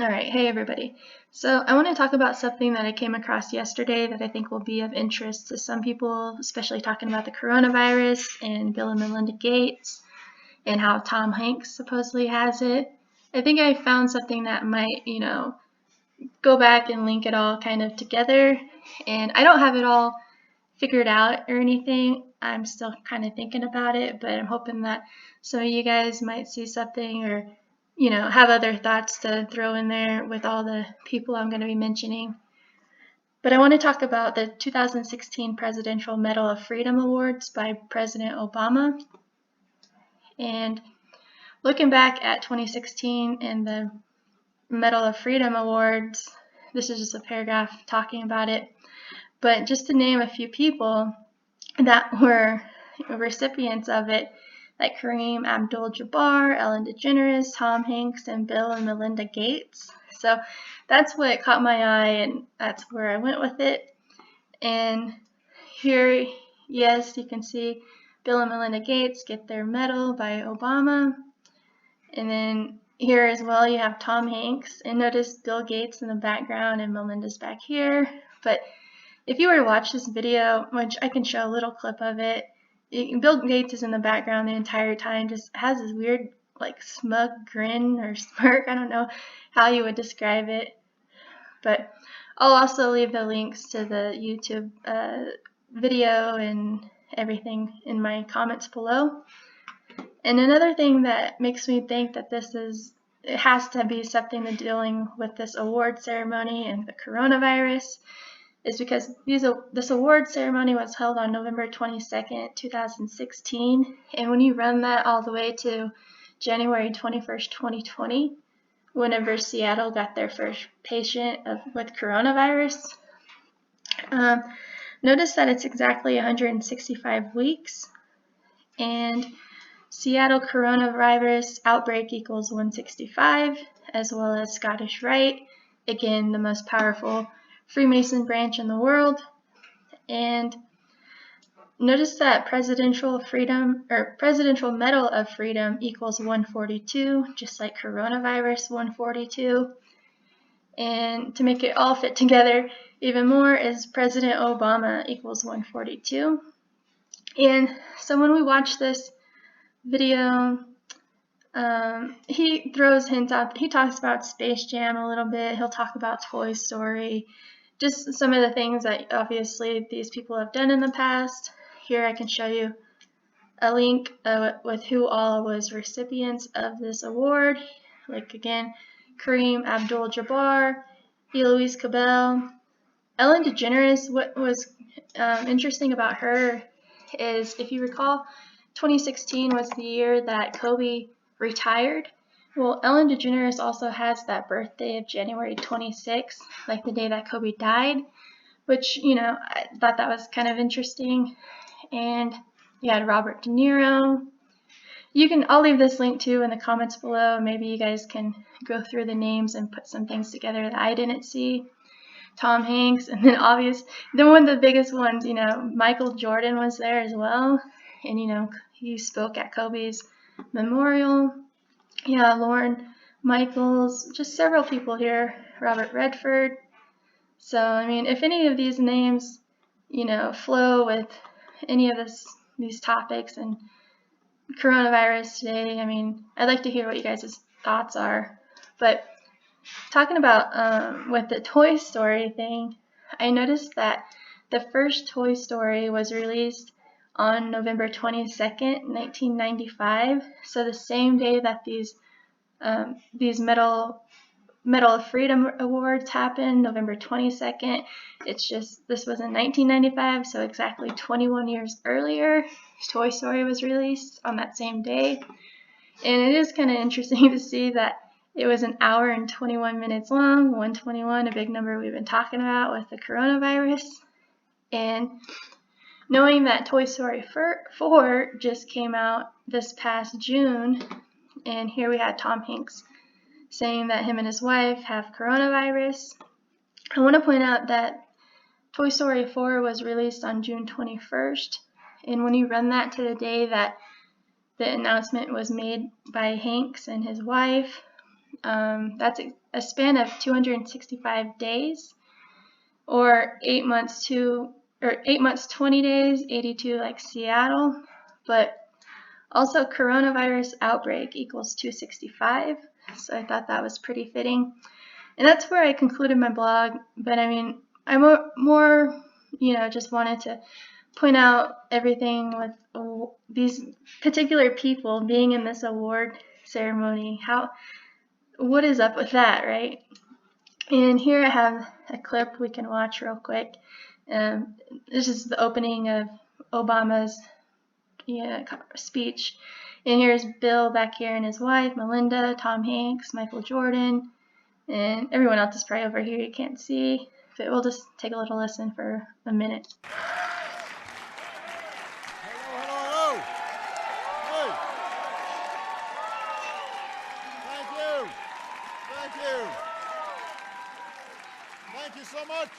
All right, hey everybody. So I want to talk about something that I came across yesterday that I think will be of interest to some people, especially talking about the coronavirus and Bill and Melinda Gates and how Tom Hanks supposedly has it. I think I found something that might, go back and link it all kind of together. And I don't have it all figured out or anything. I'm still kind of thinking about it, but I'm hoping that some of you guys might see something or have other thoughts to throw in there with all the people I'm going to be mentioning. But I want to talk about the 2016 Presidential Medal of Freedom Awards by President Obama. And looking back at 2016 and the Medal of Freedom Awards, this is just a paragraph talking about it. But just to name a few people that were recipients of it, like Kareem Abdul-Jabbar, Ellen DeGeneres, Tom Hanks, and Bill and Melinda Gates. So that's what caught my eye, and that's where I went with it. And here, yes, you can see Bill and Melinda Gates get their medal by Obama. And then here as well, you have Tom Hanks. And notice Bill Gates in the background and Melinda's back here. But if you were to watch this video, which I can show a little clip of it, Bill Gates is in the background the entire time, just has this weird, like, smug grin or smirk. I don't know how you would describe it. But I'll also leave the links to the YouTube video and everything in my comments below. And another thing that makes me think that it has to be something to dealing with this award ceremony and the coronavirus is because this award ceremony was held on November 22nd, 2016, and when you run that all the way to January 21st, 2020, whenever Seattle got their first patient with coronavirus, notice that it's exactly 165 weeks, and Seattle coronavirus outbreak equals 165, as well as Scottish Rite, again, the most powerful Freemason branch in the world. And notice that Presidential Medal of Freedom equals 142, just like coronavirus 142. And to make it all fit together even more is President Obama equals 142. And so when we watch this video, he throws hints out. He talks about Space Jam a little bit. He'll talk about Toy Story. Just some of the things that obviously these people have done in the past. Here I can show you a link with who all was recipients of this award. Like again, Kareem Abdul-Jabbar, Eloise Cabell, Ellen DeGeneres. What was interesting about her is, if you recall, 2016 was the year that Kobe retired. Well, Ellen DeGeneres also has that birthday of January 26th, like the day that Kobe died, which, I thought that was kind of interesting. And you had Robert De Niro. I'll leave this link too in the comments below. Maybe you guys can go through the names and put some things together that I didn't see. Tom Hanks, and then one of the biggest ones, Michael Jordan was there as well. And, he spoke at Kobe's memorial. Yeah, Lorne Michaels, just several people here, Robert Redford. So, I mean, if any of these names, flow with any of these topics and coronavirus today, I mean, I'd like to hear what you guys' thoughts are. But talking about with the Toy Story thing, I noticed that the first Toy Story was released on November 22nd, 1995. So the same day that these Medal of Freedom Awards happened, November 22nd. It's just, this was in 1995, so exactly 21 years earlier, Toy Story was released on that same day. And it is kind of interesting to see that it was an hour and 21 minutes long, 121, a big number we've been talking about with the coronavirus. And knowing that Toy Story 4 just came out this past June, and here we had Tom Hanks saying that him and his wife have coronavirus. I want to point out that Toy Story 4 was released on June 21st, and when you run that to the day that the announcement was made by Hanks and his wife, that's a span of 265 days, or 8 months 20 days, 82 like Seattle, but also coronavirus outbreak equals 265. So I thought that was pretty fitting. And that's where I concluded my blog. But I mean, I more just wanted to point out everything with these particular people being in this award ceremony. What is up with that, right? And here I have a clip we can watch real quick. This is the opening of Obama's speech. And here's Bill back here and his wife, Melinda, Tom Hanks, Michael Jordan, and everyone else is probably over here you can't see. But we'll just take a little listen for a minute. Hello. Hey. Thank you so much.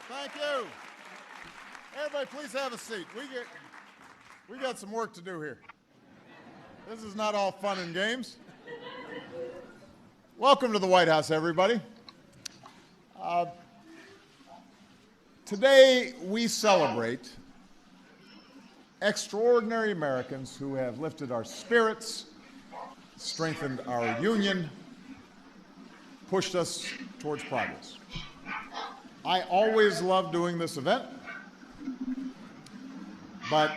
Thank you. Everybody, please have a seat. We got some work to do here. This is not all fun and games. Welcome to the White House, everybody. Today we celebrate extraordinary Americans who have lifted our spirits, strengthened our union, pushed us towards progress. I always love doing this event, but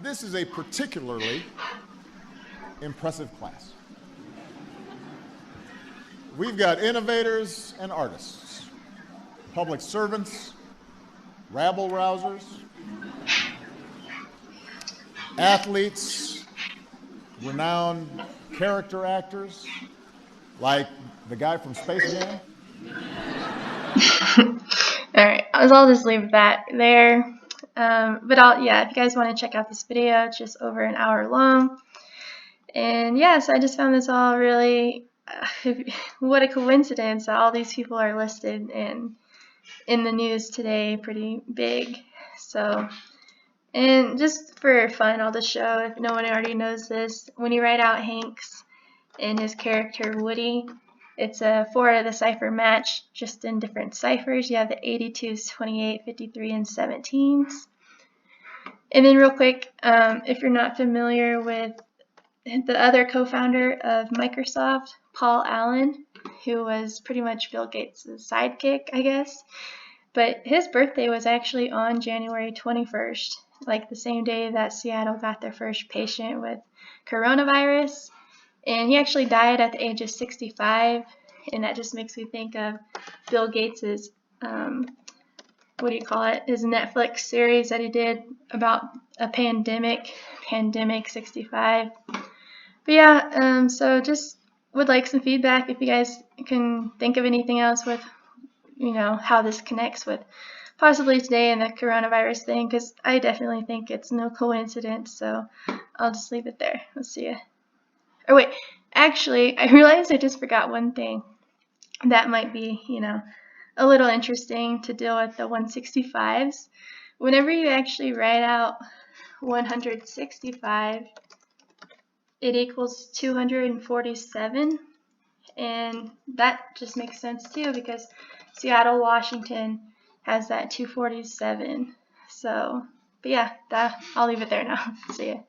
this is a particularly impressive class. We've got innovators and artists, public servants, rabble-rousers, athletes, renowned character actors, like the guy from Space Jam. All right, I'll just leave that there. But if you guys want to check out this video, it's just over an hour long. And so I just found this all really, what a coincidence that all these people are listed in the news today, pretty big. So, and just for fun, I'll just show, if no one already knows this, when you write out Hanks and his character Woody, it's four of the cipher match, just in different ciphers. You have the 82s, 28, 53, and 17s. And then real quick, if you're not familiar with the other co-founder of Microsoft, Paul Allen, who was pretty much Bill Gates' sidekick, I guess. But his birthday was actually on January 21st, like the same day that Seattle got their first patient with coronavirus. And he actually died at the age of 65, and that just makes me think of Bill Gates' his Netflix series that he did about a pandemic 65. But so just would like some feedback if you guys can think of anything else with, how this connects with possibly today and the coronavirus thing, because I definitely think it's no coincidence. So I'll just leave it there. Let's see ya. Oh wait, actually, I realized I just forgot one thing that might be, a little interesting to deal with the 165s. Whenever you actually write out 165, it equals 247, and that just makes sense too because Seattle, Washington has that 247. So, but I'll leave it there now. See ya.